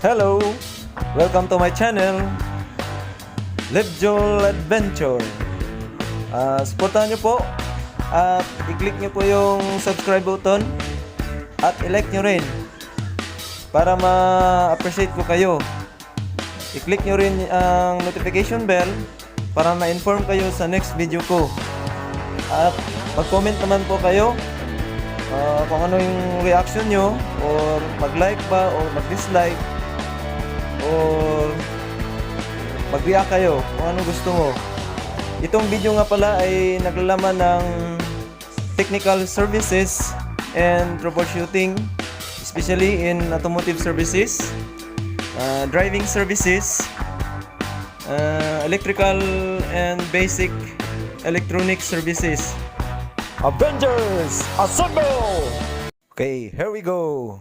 Hello! Welcome to my channel, Lebjol Adventure. Supportahan nyo po at i-click nyo po yung subscribe button at i-like nyo rin para ma-appreciate ko kayo. I-click nyo rin ang notification bell para ma-inform kayo sa next video ko. At mag-comment naman po kayo kung ano yung reaction nyo, or mag-like ba or mag-dislike, or mag-react kayo kung ano gusto mo. Itong video nga pala ay naglalaman ng technical services and troubleshooting, especially in automotive services, driving services, electrical and basic electronic services. Avengers Assemble! Okay, here we go.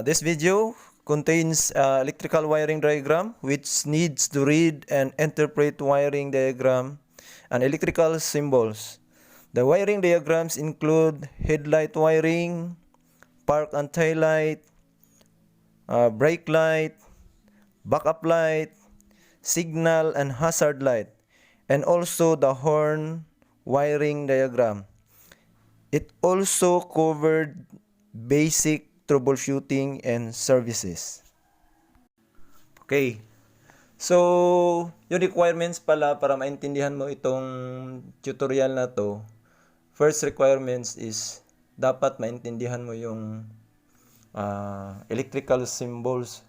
This video contains electrical wiring diagram which needs to read and interpret wiring diagram and electrical symbols. The wiring diagrams include headlight wiring, park and tail light, brake light, backup light, signal and hazard light, and also the horn wiring diagram. It also covered basic troubleshooting and services. Okay. So, yung requirements pala para maintindihan mo itong tutorial na to. First requirements is dapat maintindihan mo yung electrical symbols.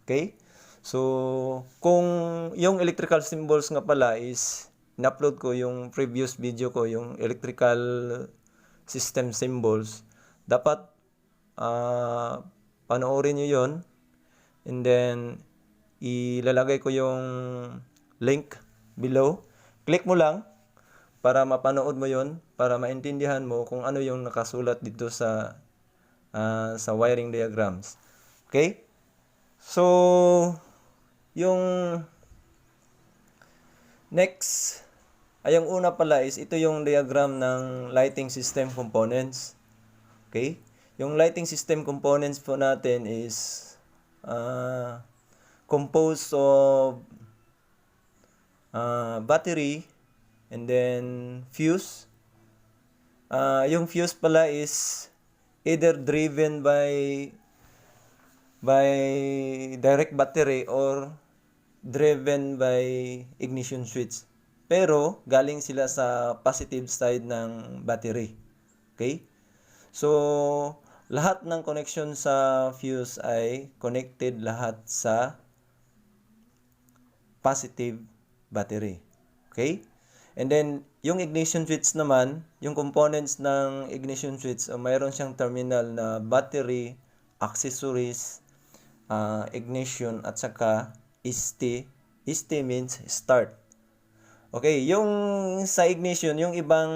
Okay? So, kung yung electrical symbols nga pala is in-upload ko yung previous video ko, yung electrical system symbols, dapat panoorin nyo yon, and then ilalagay ko yung link below. Click mo lang para mapanood mo yon, para maintindihan mo kung ano yung nakasulat dito sa wiring diagrams. Okay? So, yung next, yung una pala is ito yung diagram ng lighting system components. Okay? Yung lighting system components po natin is composed of battery and then fuse. Yung fuse pala is either driven by direct battery or driven by ignition switch. Pero galing sila sa positive side ng battery. Okay? So, lahat ng connection sa fuse ay connected lahat sa positive battery. Okay? And then, yung ignition switch naman, yung components ng ignition switch, mayroon siyang terminal na battery, accessories, ignition, at saka ST. ST means start. Okay, yung sa ignition, yung ibang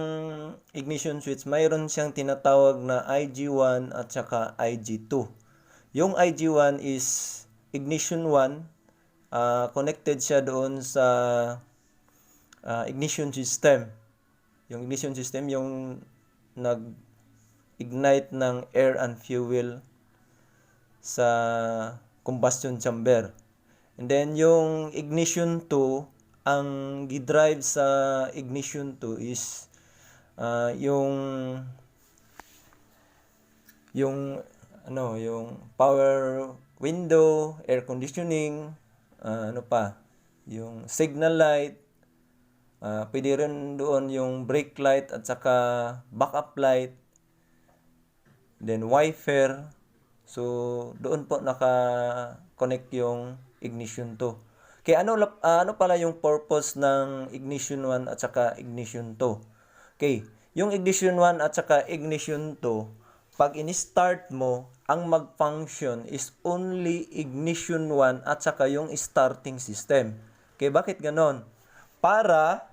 ignition switch, mayroon siyang tinatawag na IG1 at saka IG2. Yung IG1 is ignition 1, connected siya doon sa ignition system. Yung ignition system, yung nag-ignite ng air and fuel sa combustion chamber. And then yung ignition 2, ang gidrive sa ignition 2 is yung power window, air conditioning, yung signal light, pwede rin doon yung brake light at saka backup light, then wiper. So, doon po naka-connect yung ignition 2. Kaya ano pala yung purpose ng ignition 1 at saka ignition 2? Okay, yung ignition 1 at saka ignition 2, pag in-start mo, ang mag-function is only ignition 1 at saka yung starting system. Okay, bakit ganon? Para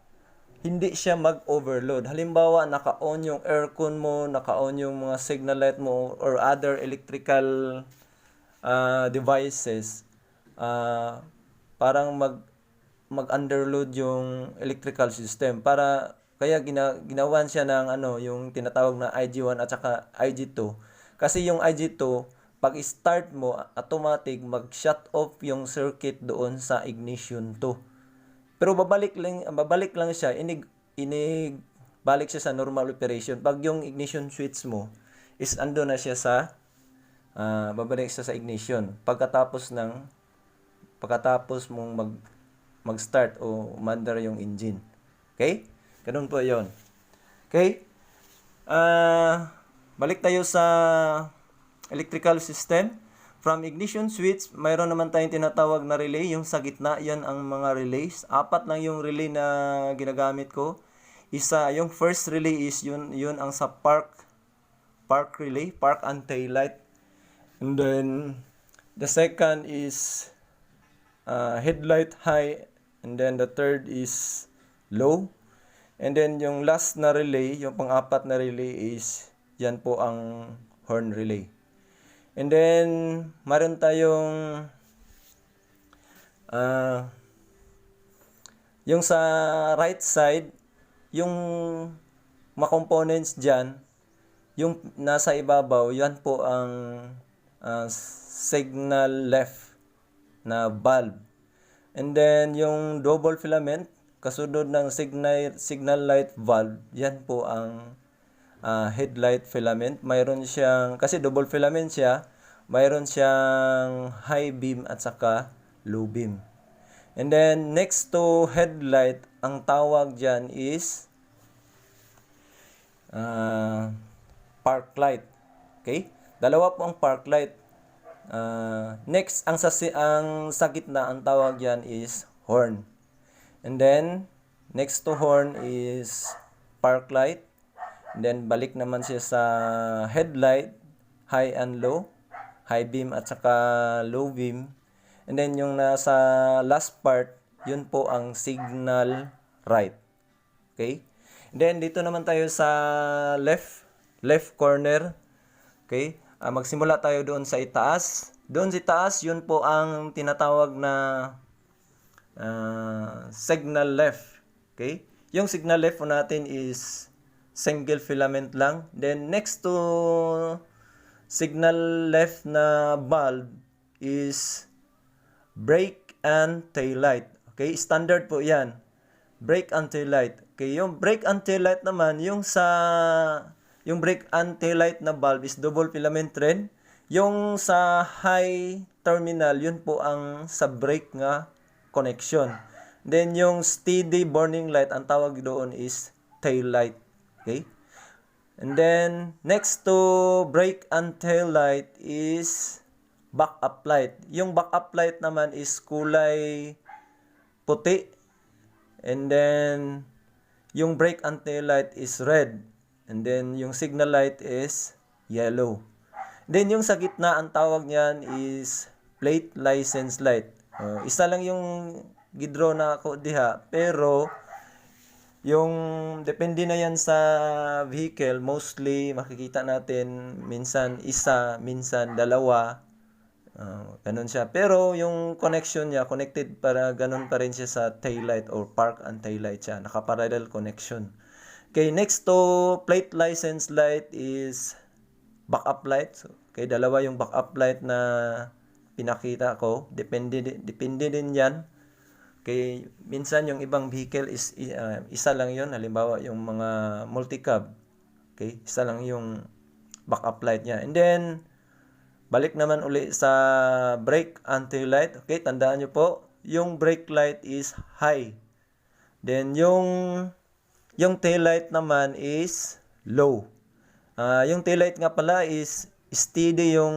hindi siya mag-overload. Halimbawa, naka-on yung aircon mo, naka-on yung mga signal light mo, or other electrical devices, parang mag-underload yung electrical system. Kaya ginawan siya ng yung tinatawag na IG1 at saka IG2. Kasi yung IG2, pag start mo, automatic mag-shut off yung circuit doon sa ignition 2. Pero babalik lang siya, balik siya sa normal operation. Pag yung ignition switch mo is ando na siya sa babalik siya sa ignition pagkatapos mong mag-start o umandar yung engine. Okay? Ganun po 'yon. Okay? Balik tayo sa electrical system. From ignition switch, mayroon naman tayong tinatawag na relay, yung sa gitna, yan ang mga relays. 4 lang yung relay na ginagamit ko. Yung first relay is yun ang sa park relay, park and tail light. And then the second is headlight high, and then the third is low. And then yung last na relay, yung pang-4 na relay is yan po ang horn relay. And then meron tayong yung sa right side, yung mga components dyan, yung nasa ibabaw, yan po ang signal left na bulb. And then yung double filament, kasunod ng signal light valve, yan po ang headlight filament. Mayroon siyang, kasi double filament siya, mayroon siyang high beam at saka low beam. And then next to headlight, ang tawag dyan is park light. Okay? Dalawa po ang park light. Next, ang sa gitna, ang tawag dyan is horn. And then next to horn is park light. And then balik naman siya sa headlight, high and low, high beam at saka low beam. And then yung nasa last part, yun po ang signal right. Okay? And then dito naman tayo sa left corner. Okay? Magsimula tayo doon sa itaas. Doon sa itaas, yun po ang tinatawag na signal left. Okay? Yung signal left po natin is single filament lang. Then next to signal left na bulb is brake and tail light. Okay, standard po 'yan. Brake and tail light. Okay, yung brake and tail light naman, yung brake and tail light na bulb is double filament rin. Yung sa high terminal, yun po ang sa brake nga connection. Then yung steady burning light, ang tawag doon is tail light. Okay? And then next to brake and tail light is backup light. Yung backup light naman is kulay puti. And then yung brake and tail light is red. And then yung signal light is yellow. Then yung sa gitna, ang tawag niyan is plate license light. Isa lang yung gidro na ako diha, pero yung depende na yan sa vehicle, mostly makikita natin minsan isa, minsan dalawa. Ganun siya. Pero yung connection niya, connected para ganun pa rin siya sa taillight or park and taillight siya. Naka-parallel connection. Okay, next to plate license light is backup light. So, okay, dalawa yung backup light na pinakita ko. Depende din yan. Okay, minsan yung ibang vehicle is isa lang yon, halimbawa yung mga multi-cab. Okay, isa lang yung backup light niya. And then balik naman uli sa brake and tail light. Okay, tandaan nyo po, yung brake light is high. Then yung tail light naman is low. Yung tail light nga pala is steady yung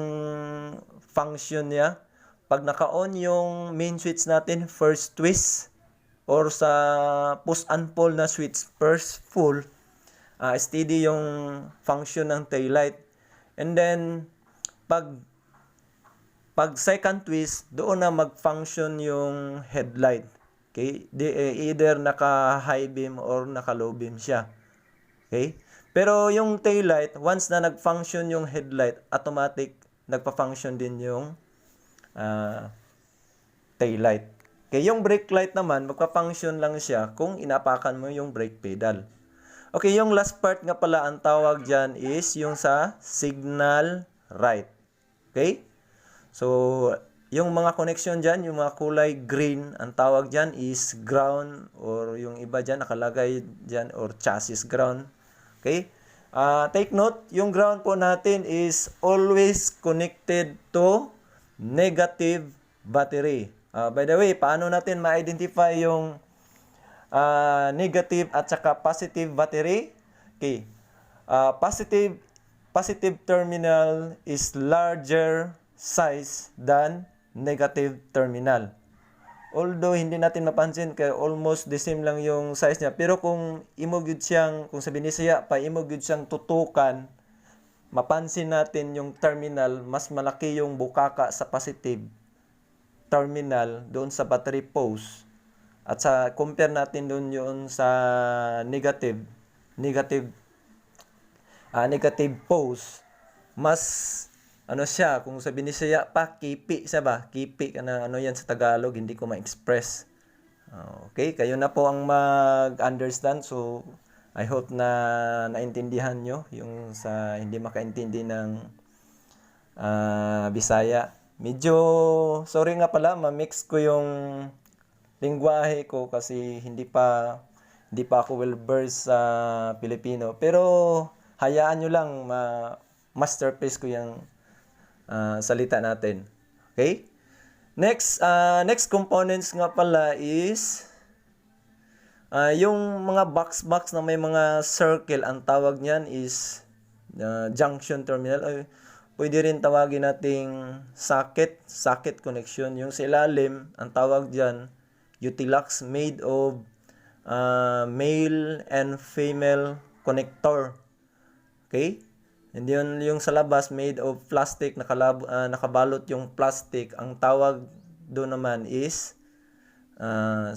function niya. Pag naka-on yung main switch natin, first twist, or sa push and pull na switch, first full, steady yung function ng tail light. And then pag second twist, doon na mag-function yung headlight. Okay? Either naka-high beam or naka-low beam siya. Okay? Pero yung tail light, once na nag-function yung headlight, automatic nagpa-function din yung tail light. Okay, yung brake light naman, magpa-function lang siya kung inapakan mo yung brake pedal. Okay, yung last part nga pala, ang tawag dyan is yung sa signal right. Okay? So, yung mga connection dyan, yung mga kulay green, ang tawag dyan is ground, or yung iba dyan nakalagay dyan, or chassis ground. Okay? Take note, yung ground po natin is always connected to negative battery. By the way, paano natin ma-identify yung negative at saka positive battery? Okay. Positive terminal is larger size than negative terminal. Although hindi natin mapansin kaya almost the same lang yung size niya, pero kung imogid siyang, kung sabi ni siya pa imogid siyang tutukan, mapansin natin yung terminal mas malaki yung bukaka sa positive terminal doon sa battery pose, at sa compare natin doon yun sa negative pose, mas ano siya, kung sabi ni siya pa, kipi siya ba? Kipi ka na, ano yan sa Tagalog, hindi ko ma-express. Okay, kayo na po ang mag-understand. So, I hope na naintindihan nyo yung sa hindi makaintindi ng Bisaya. Medyo, sorry nga pala, ma-mix ko yung lingwahe ko kasi hindi pa ako well-versed sa Pilipino. Pero, hayaan nyo lang, masterpiece ko yung salita natin. Okay? Next components nga pala is yung mga box na may mga circle, ang tawag niyan is junction terminal. Pwede rin tawagin nating socket connection. Yung sa ilalim, ang tawag diyan Utilax, made of male and female connector. Okay? And yun, yung sa labas, made of plastic, nakabalot yung plastic. Ang tawag doon naman is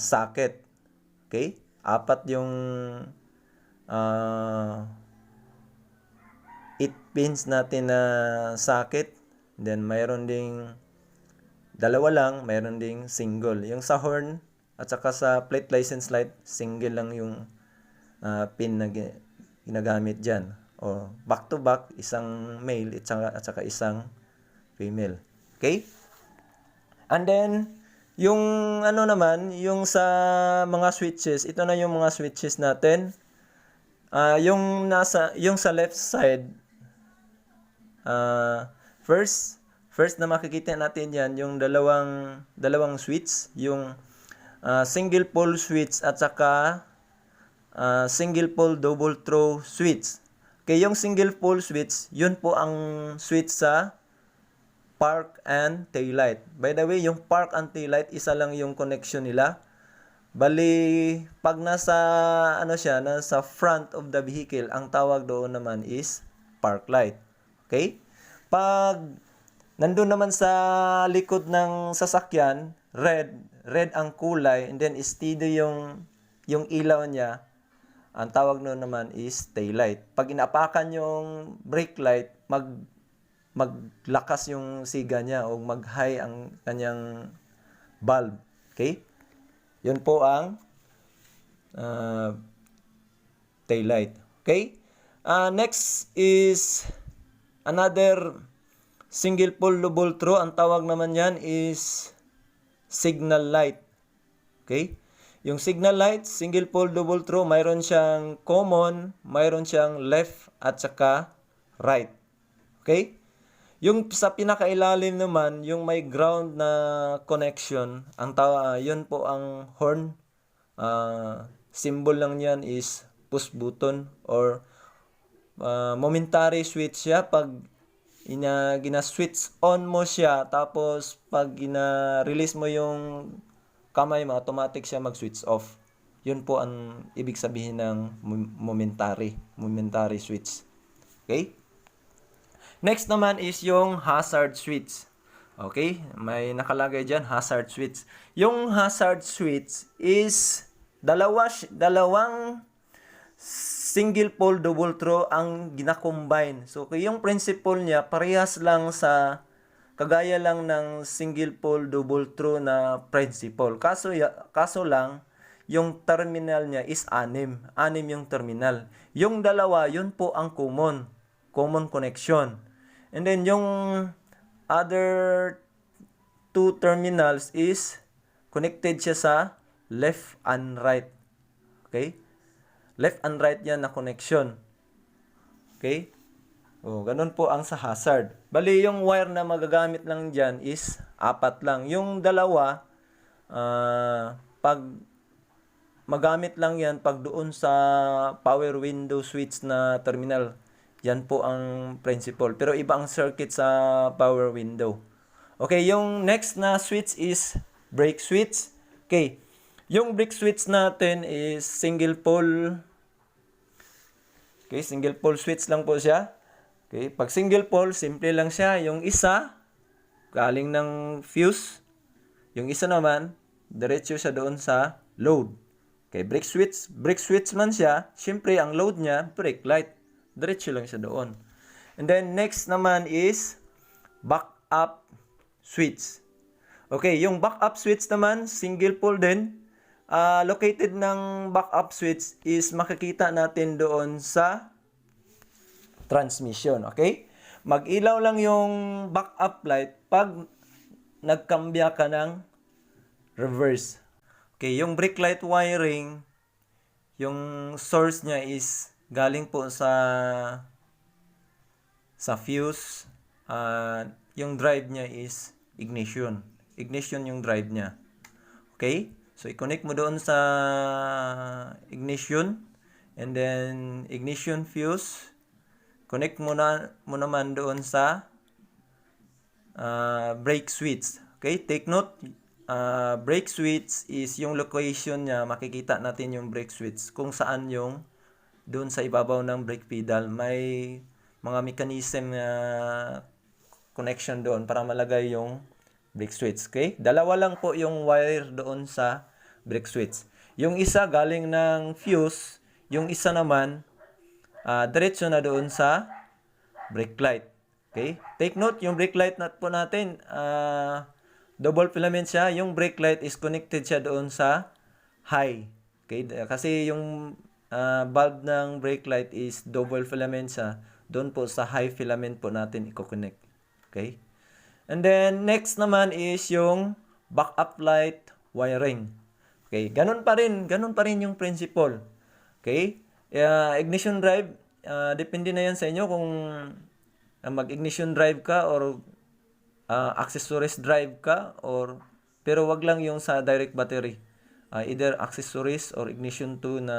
socket. Okay? 4 yung 8 pins natin na socket. Then, mayroon ding 2 lang, mayroon ding single. Yung sa horn, at saka sa plate license light, single lang yung pin na ginagamit dyan. O back to back, isang male at saka isang female. Okay? And then, yung ano naman, yung sa mga switches, ito na yung mga switches natin. Yung sa left side, first na makikita natin yan, yung dalawang switch, yung single pole switch at saka single pole double throw switch. Okay, yung single pole switch, yun po ang switch sa park and taillight. By the way, yung park and taillight, isa lang yung connection nila. Bali, pag nasa front of the vehicle, ang tawag doon naman is park light. Okay? Pag nandun naman sa likod ng sasakyan, red ang kulay, and then steady yung ilaw niya, ang tawag noon naman is taillight. Pag inapakan yung brake light, maglakas yung siga niya o mag-high ang kanyang bulb. Okay? Yun po ang taillight. Okay? Next is another single pole double throw. Ang tawag naman yan is signal light. Okay? Yung signal light, single pole double throw, mayroon siyang common, mayroon siyang left at saka right. Okay? Yung sa pinakailalim naman, yung may ground na connection, yun po ang horn. Symbol lang yan is push button or momentary switch siya. Pag gina-switch on mo siya, tapos pag release mo yung kamay mo, automatic siya mag-switch off. Yun po ang ibig sabihin ng momentary switch. Okay? Next naman is yung hazard switch. Okay? May nakalagay dyan, hazard switch. Yung hazard switch is dalawang single pole double throw ang gina-combine. So, yung principle niya, parehas lang kagaya lang ng single pole double throw na principle. Kaso lang, yung terminal niya is 6. 6 yung terminal. Yung dalawa, yun po ang common connection. And then yung other two terminals is connected siya sa left and right. Okay? Left and right yan na connection. Okay? Oh, ganun po ang sa hazard. Bali, yung wire na magagamit lang dyan is 4 lang. Yung dalawa, pag magamit lang yan pag doon sa power window switch na terminal. Yan po ang principle. Pero iba ang circuit sa power window. Okay, yung next na switch is brake switch. Okay, yung brake switch natin is single pole. Okay, single pole switch lang po siya. Okay, pag single pole, simple lang siya. Yung isa, galing ng fuse. Yung isa naman, diretso siya doon sa load. Okay, brake switch man siya. Siyempre, ang load niya, brake light. Diretso lang siya doon. And then, next naman is backup switch. Okay, yung backup switch naman, single pole din. Located ng backup switch is makikita natin doon sa transmission. Okay? Mag-ilaw lang yung backup light pag nagkambya ka ng reverse. Okay, yung brake light wiring, yung source niya is galing po sa fuse. Yung drive niya is ignition. Ignition yung drive niya. Okay? So, i-connect mo doon sa ignition. And then, ignition fuse. Connect mo naman doon sa brake switch. Okay? Take note, brake switch is yung location niya. Makikita natin yung brake switch. Kung saan yung doon sa ibabaw ng brake pedal. May mga mechanism na connection doon para malagay yung brake switch. Okay? Dalawa lang po yung wire doon sa brake switch. Yung isa galing ng fuse, yung isa naman diretso na doon sa brake light. Okay? Take note, yung brake light po natin, double filament siya. Yung brake light is connected siya doon sa high. Okay? Kasi yung bulb ng brake light is double filament siya. Doon po sa high filament po natin i-connect. Okay? And then, next naman is yung backup light wiring. Okay, ganun pa rin yung principle. Okay? Ignition drive, depende na yan sa inyo kung mag-ignition drive ka or accessories drive ka pero wag lang yung sa direct battery. Either accessories or ignition 2 na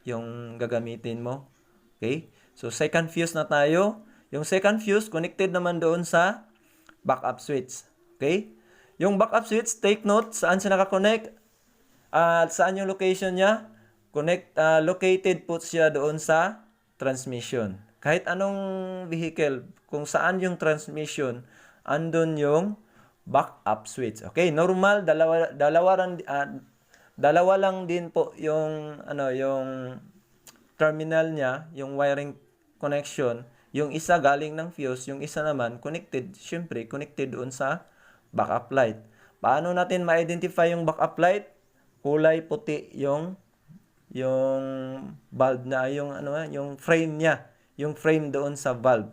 yung gagamitin mo. Okay? So, second fuse na tayo. Yung second fuse, connected naman doon sa backup switch. Okay? Yung backup switch, take note, saan siya nakakonect? Saan yung location niya? Located po siya doon sa transmission. Kahit anong vehicle, kung saan yung transmission, andun yung backup switch. Okay, normal, dalawa lang din po yung yung terminal niya, yung wiring connection. Yung isa galing ng fuse, yung isa naman connected, syempre connected doon sa backup light. Paano natin ma-identify yung backup light? Kulay puti yung bulb na yung frame niya, yung frame doon sa bulb.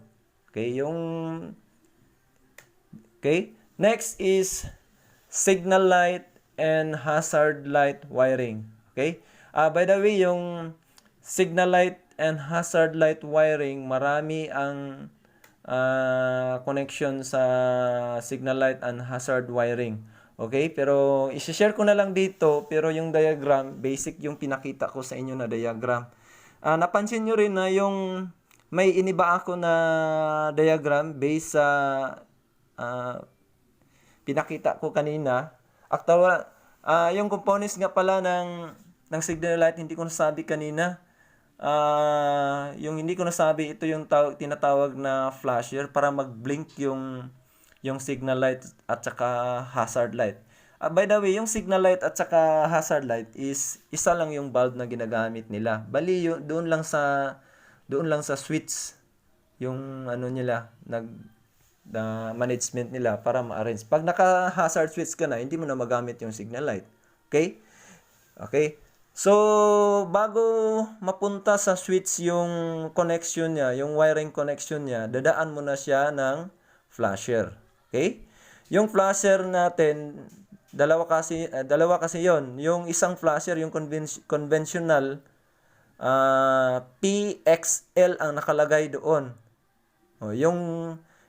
Okay, next is signal light and hazard light wiring. Okay? By the way, yung signal light and hazard light wiring, marami ang connection sa signal light and hazard wiring. Okay, pero i-share ko na lang dito, pero yung diagram, basic yung pinakita ko sa inyo na diagram. Napansin nyo rin na yung may iniba ako na diagram based sa pinakita ko kanina. Actually, yung components nga pala ng signal light, hindi ko nasabi kanina. Yung hindi ko nasabi, ito yung tinatawag na flasher para mag-blink yung signal light at saka hazard light. By the way, yung signal light at saka hazard light is isa lang yung bulb na ginagamit nila. Bali doon lang sa switch yung nila management nila para ma-arrange. Pag naka-hazard switch ka na, hindi mo na magamit yung signal light. Okay? Okay. So, bago mapunta sa switch yung connection niya, yung wiring connection niya, dadaan mo na siya ng flasher. Okay? Yung flasher natin, dalawa kasi 'yon. Yung isang flasher, yung conventional, PXL ang nakalagay doon.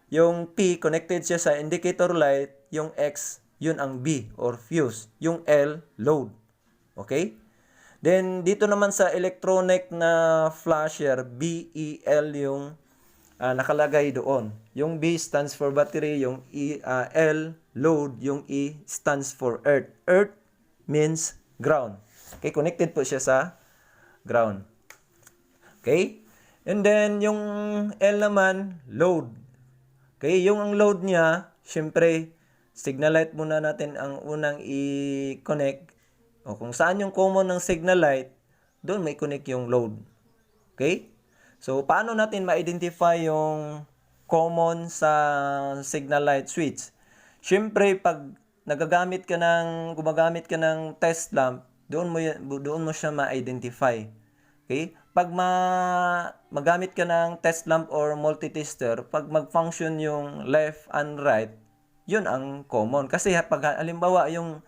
Yung P connected siya sa indicator light, yung X yun ang B or fuse, yung L load. Okay? Then dito naman sa electronic na flasher, BEL yung nakalagay doon. Yung B stands for battery, yung L load, yung E stands for earth. Earth means ground. Okay, connected po siya sa ground. Okay? And then, yung L naman, load. Okay? Yung ang load niya, syempre, signal light muna natin ang unang i-connect. O kung saan yung common ng signal light, doon may connect yung load. Okay? So, paano natin ma-identify yung common sa signal light switch? Syempre, pag gumagamit ka ng test lamp, doon mo siya ma-identify. Okay? Pag magamit ka ng test lamp or multitester, pag mag-function yung left and right, yun ang common. Kasi pag halimbawa yung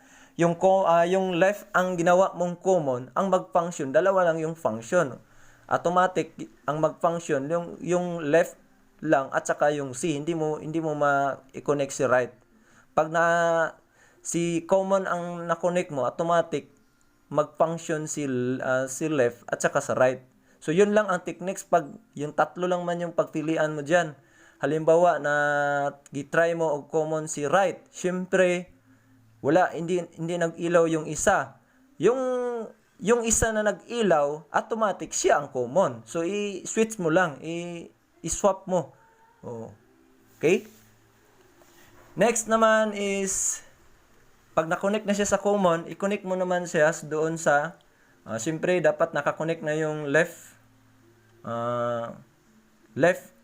left ang ginawa mong common, ang mag-function, dalawa lang yung function. Automatic ang mag-function yung left lang at saka yung C, hindi mo ma-connect si right. Pag si common ang na-connect mo, automatic mag-function si left at saka sa right. So yun lang ang techniques pag yung tatlo lang man yung pagpilian mo diyan. Halimbawa na gitry mo og common si right, syempre hindi nag-ilaw yung isa. Yung isa na nag-ilaw, automatic siya ang common. So i-switch mo lang, i-swap mo. Oh. Okay? Next naman is pag na-connect na siya sa common, i-connect mo naman siya doon sa siyempre dapat naka-connect na yung left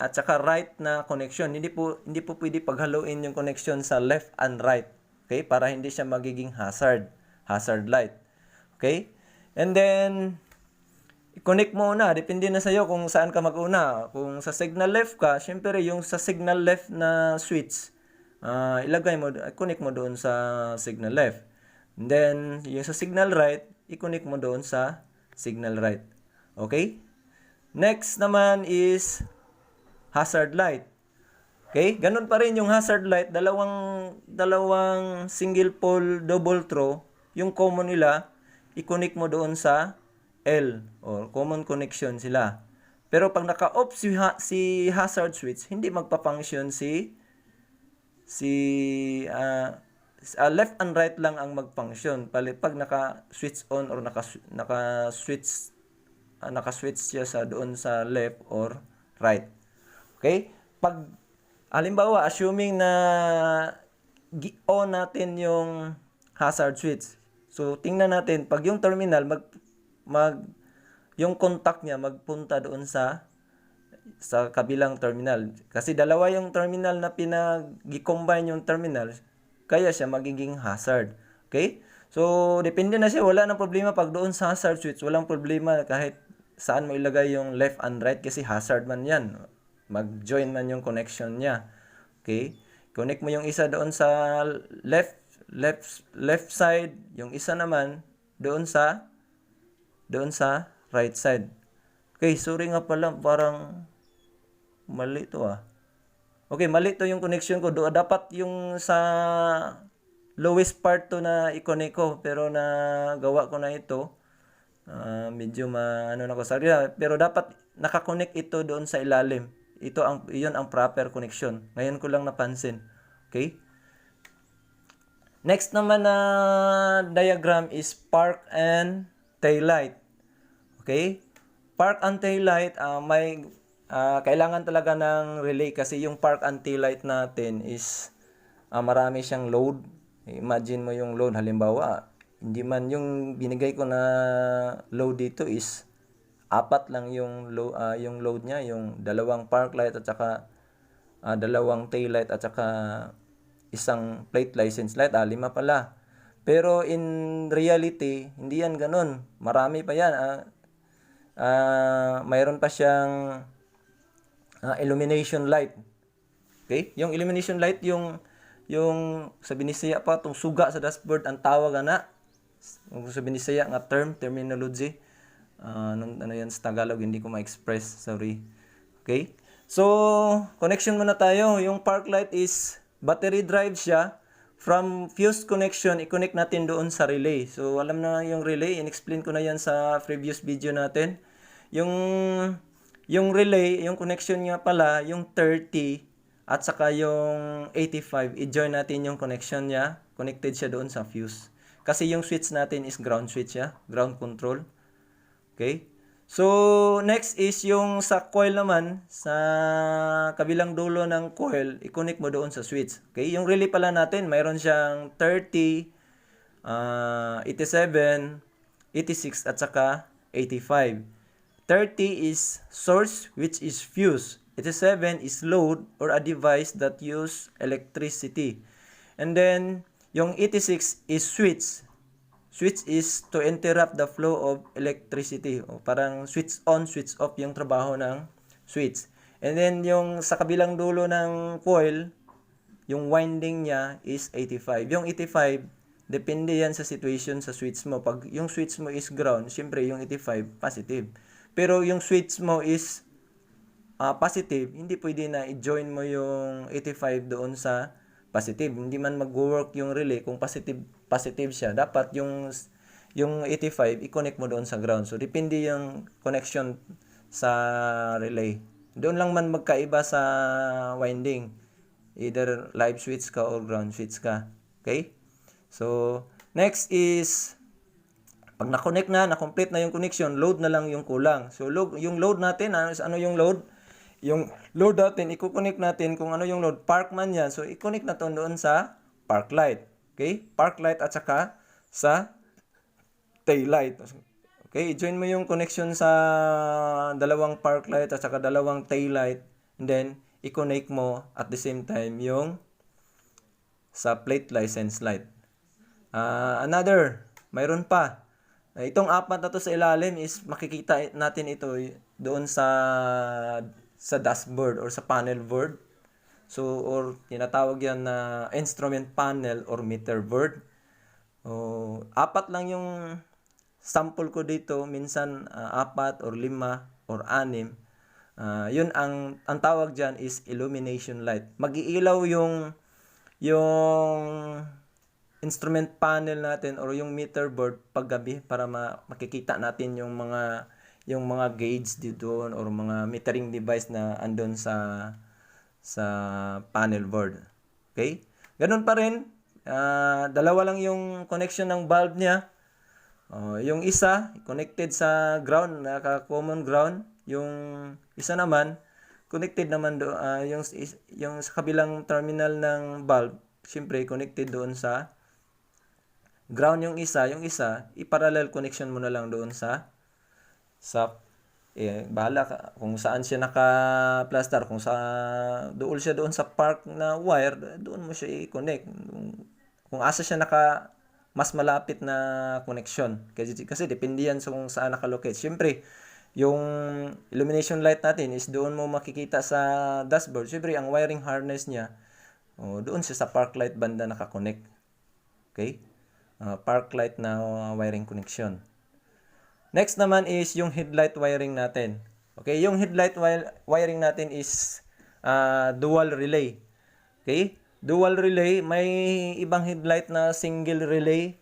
at saka right na connection. Hindi po pwede paghaluin yung connection sa left and right. Okay? Para hindi siya magiging hazard light. Okay? And then i-connect mo na, depende na sa iyo kung saan ka mag-una. Kung sa signal left ka, syempre yung sa signal left na switch, connect mo doon sa signal left. And then, yung sa signal right, i-connect mo doon sa signal right. Okay? Next naman is hazard light. Okay? Ganun pa rin yung hazard light, dalawang single pole double throw, yung common nila, i-connect mo doon sa L or common connection sila. Pero pag naka-off si hazard switch, hindi magpa-function si left and right lang ang mag-function. Pag naka-switch on or naka-switch siya sa doon sa left or right. Okay? Pag halimbawa assuming na on natin yung hazard switch. So tingnan natin pag yung terminal yung contact niya magpunta doon sa kabilang terminal. Kasi dalawa yung terminal na pinag-combine yung terminal, kaya siya magiging hazard. Okay? So, depende na siya. Wala nang problema pag doon sa hazard switch. Walang problema kahit saan mo ilagay yung left and right kasi hazard man yan. Mag-join man yung connection niya. Okay? Connect mo yung isa doon sa left side, yung isa naman doon sa right side. Okay, sorry nga pala, parang mali to Okay, mali to yung connection ko. Dapat yung sa lowest part to na i-connect ko, pero nagawa ko na ito. Medyo na ko sorry pero dapat naka-connect ito doon sa ilalim. Iyon ang proper connection. Ngayon ko lang napansin. Okay? Next naman na diagram is park and tail light. Okay? Park and tail light, kailangan talaga ng relay kasi yung park and tail light natin is marami siyang load. Imagine mo yung load. Halimbawa, hindi man yung binigay ko na load dito is 4 lang yung load niya, yung 2 park light at saka 2 tail light at saka isang plate license light, 5 pala. Pero in reality, hindi yan ganun. Marami pa yan. Mayroon pa siyang illumination light. Okay? Yung illumination light, yung yung sa Binisaya pa, tong suga sa dashboard, ang tawag ana. Kung sa Binisaya nga terminology. Ano yan sa Tagalog, hindi ko ma-express, sorry. Okay? So, connection muna tayo. Yung park light is battery drive siya. From fuse connection, i-connect natin doon sa relay. So, alam na yung relay. In-explain ko na yan sa previous video natin. Yung relay, yung connection nga pala, yung 30 at saka yung 85, i-join natin yung connection niya. Connected siya doon sa fuse. Kasi yung switch natin is ground switch ya. Ground control. Okay? So, next is yung sa coil naman, sa kabilang dulo ng coil, i-connect mo doon sa switch. Okay? Yung relay pala natin, mayroon siyang 30, 87, 86, at saka 85. 30 is source, which is fuse. 87 is load or a device that use electricity. And then, yung 86 is switch. Switch is to interrupt the flow of electricity. O parang switch on, switch off yung trabaho ng switch. And then yung sa kabilang dulo ng coil, yung winding niya is 85. Yung 85, depende yan sa situation sa switch mo. Pag yung switch mo is ground, syempre yung 85 positive. Pero yung switch mo is positive, hindi pwede na i-join mo yung 85 doon sa positive. Hindi man mag-work yung relay kung positive siya. Dapat yung 85 i-connect mo doon sa ground. So depende yung connection sa relay. Doon lang man magkaiba sa winding. Either live switch ka or ground switch ka. Okay? So next is pag na-connect na-complete na yung connection, load na lang yung kulang. So yung load natin, ano yung load? Yung load natin, i-connect natin kung ano yung load. Park man yan. So, i-connect na to doon sa park light. Okay? Park light at saka sa tail light. Okay? I-join mo yung connection sa dalawang park light at saka dalawang tail light. And then, i-connect mo at the same time yung sa plate license light. Mayroon pa. Itong apat na to sa ilalim is makikita natin ito doon sa dashboard or sa panel board. So, or tinatawag yan na instrument panel or meter board. Apat lang yung sample ko dito. Minsan, 4 or 5 or 6. Yun ang tawag dyan is illumination light. Mag-iilaw yung instrument panel natin or yung meter board paggabi para makikita natin yung mga gauge dito or mga metering device na andon sa panel board. Okay? Ganun pa rin, dalawa lang yung connection ng bulb niya. Yung isa connected sa ground, naka-common ground. Yung isa naman connected naman yung sa kabilang terminal ng bulb, siyempre connected doon sa ground. Yung isa i-parallel connection mo na lang doon sa bahala ka kung saan siya naka-plaster, kung doon sa park na wire, doon mo siya i-connect. Kung asa siya mas malapit na connection. Kasi depende yan kung saan nakalocate. Siyempre, yung illumination light natin is doon mo makikita sa dashboard. Siyempre, ang wiring harness niya, doon siya sa park light banda naka-connect. Okay? Park light na wiring connection. Next naman is yung headlight wiring natin. Okay, yung headlight wiring natin is dual relay. Okay? Dual relay, may ibang headlight na single relay.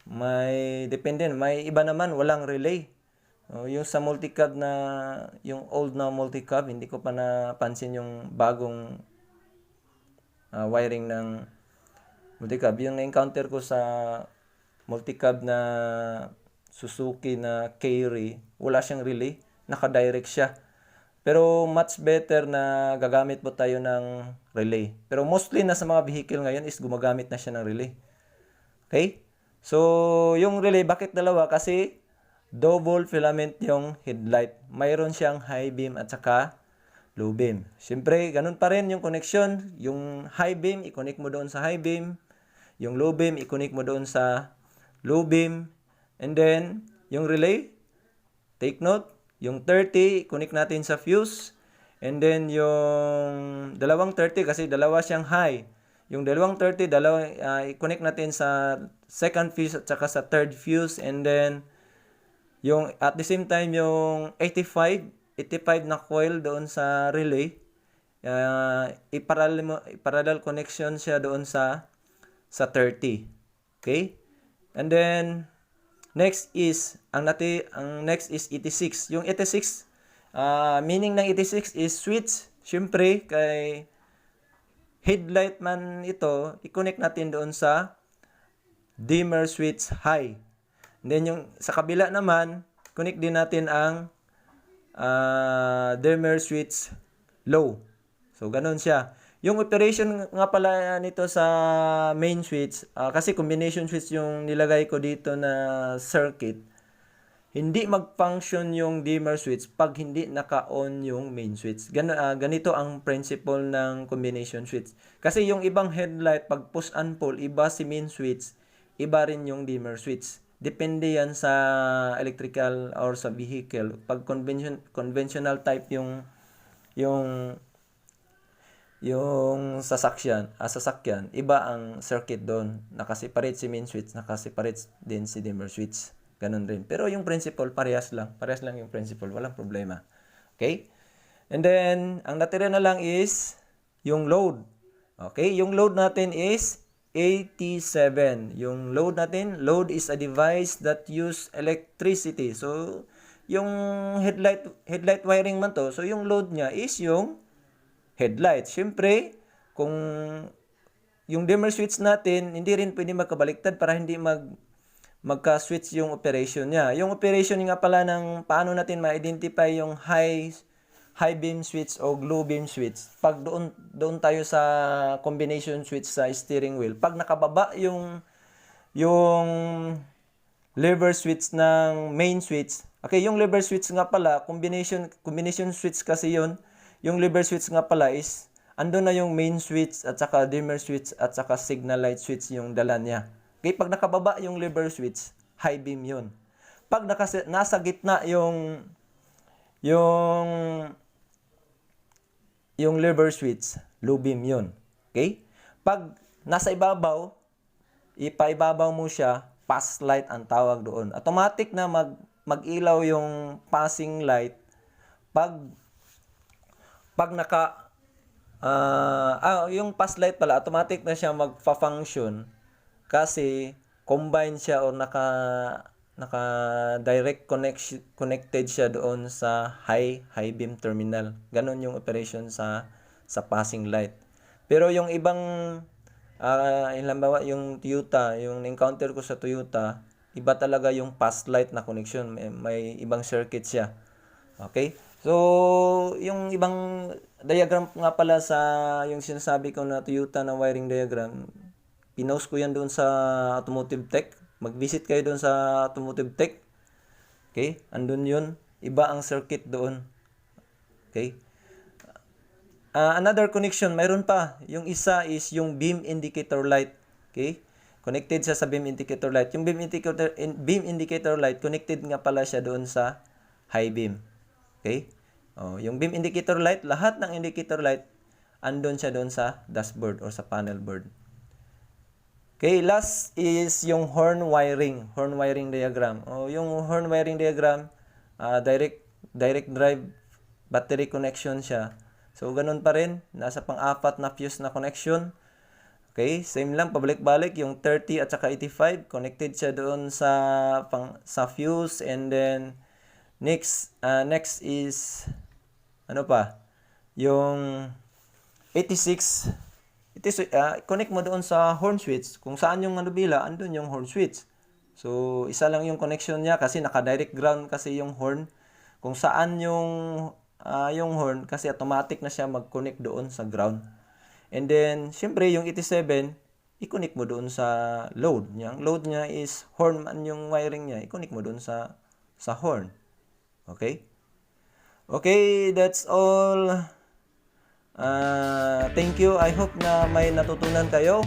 May iba naman walang relay. Yung sa multicab yung old na multicab, hindi ko pa napansin yung bagong wiring ng multicab. Yung na-encounter ko sa multicab na Suzuki na Carry, wala siyang relay, naka-direct siya. Pero much better na gagamit mo tayo ng relay. Pero mostly na sa mga vehicle ngayon is gumagamit na siya ng relay. Okay? So, yung relay, bakit dalawa? Kasi double filament yung headlight. Mayroon siyang high beam at saka low beam. Siyempre, ganun pa rin yung connection. Yung high beam, i-connect mo doon sa high beam. Yung low beam, i-connect mo doon sa low beam. And then, yung relay, take note, yung 30, connect natin sa fuse. And then, yung dalawang 30, kasi dalawa siyang high. Yung dalawang 30, i-connect natin sa second fuse at saka sa third fuse, and then yung at the same time yung 85 na coil doon sa relay, i-parallel connection siya doon sa 30. Okay? And then next is ang next is 86. Yung 86, meaning ng 86 is switch. Syempre kay headlight man ito, i-connect natin doon sa dimmer switch high. And then yung sa kabila naman, connect din natin ang dimmer switch low. So ganun siya. Yung operation nga pala nito sa main switch, kasi combination switch yung nilagay ko dito na circuit, hindi mag-function yung dimmer switch pag hindi naka-on yung main switch. Ganito ang principle ng combination switch. Kasi yung ibang headlight, pag push and pull, iba si main switch, iba rin yung dimmer switch. Depende yan sa electrical or sa vehicle. Pag conventional type yung sasakyan, iba ang circuit doon. Nakaseparate si main switch, nakaseparate din si dimmer switch. Ganun rin. Pero yung principle, parehas lang. Parehas lang yung principle. Walang problema. Okay? And then, ang natira na lang is yung load. Okay? Yung load natin is 87. Yung load natin, load is a device that use electricity. So, yung headlight wiring man to. So, yung load niya is yung headlight. Siyempre, kung yung dimmer switch natin, hindi rin pwede magkabaliktad para hindi magka-switch yung operation niya. Yung operation nga pala ng paano natin ma-identify yung high beam switch o low beam switch. Pag doon tayo sa combination switch sa steering wheel. Pag nakababa yung lever switch ng main switch. Okay, yung lever switch nga pala, combination switch kasi yun. Yung lever switch nga pala is andun na yung main switch at saka dimmer switch at saka signal light switch yung dala niya. Okay, pag nakababa yung lever switch, high beam yun. Pag nasa gitna yung lever switch, low beam yun. Okay? Pag nasa ibabaw, ipaibabaw mo siya, pass light ang tawag doon. Automatic na mag-ilaw yung passing light pag yung pass light pala, automatic na siya magfa-function kasi combine siya or naka direct connected siya doon sa high beam terminal. Ganon yung operation sa passing light. Pero yung ibang halimbawa yung Toyota, yung encounter ko sa Toyota, iba talaga yung pass light na connection, may ibang circuit siya. Okay? So, yung ibang diagram nga pala sa yung sinasabi ko na Toyota na wiring diagram, pinost ko yan doon sa Automotive Tech. Mag-visit kayo doon sa Automotive Tech. Okay? Andun yun. Iba ang circuit doon. Okay? Another connection, mayroon pa. Yung isa is yung beam indicator light. Okay? Connected siya sa beam indicator light. Yung beam indicator light, connected nga pala siya doon sa high beam. Okay? Yung beam indicator light, lahat ng indicator light, andun siya doon sa dashboard or sa panel board. Okay, last is yung horn wiring diagram. Yung horn wiring diagram, direct drive battery connection siya. So, ganun pa rin. Nasa pang-apat na fuse na connection. Okay, same lang, pabalik-balik. Yung 30 at saka 85, connected siya doon sa fuse. And then, next is, ano pa? Yung 86, connect mo doon sa horn switch. Kung saan yung manubila, andun yung horn switch. So, isa lang yung connection niya kasi naka-direct ground kasi yung horn. Kung saan yung horn, kasi automatic na siya mag-connect doon sa ground. And then, syempre, yung 87, i-connect mo doon sa load. Yung load niya is horn man yung wiring niya. I-connect mo doon sa horn. Okay? Okay, that's all. Thank you. I hope na may natutunan kayo.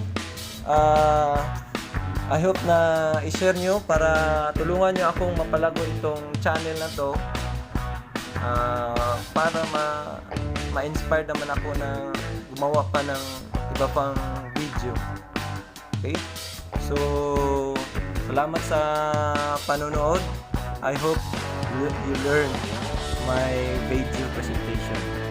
I hope na i-share nyo para tulungan nyo akong mapalago itong channel na to. Para ma-inspire naman ako na gumawa pa ng iba pang video. video. Okay? So, salamat sa panonood. I hope you learn my video presentation.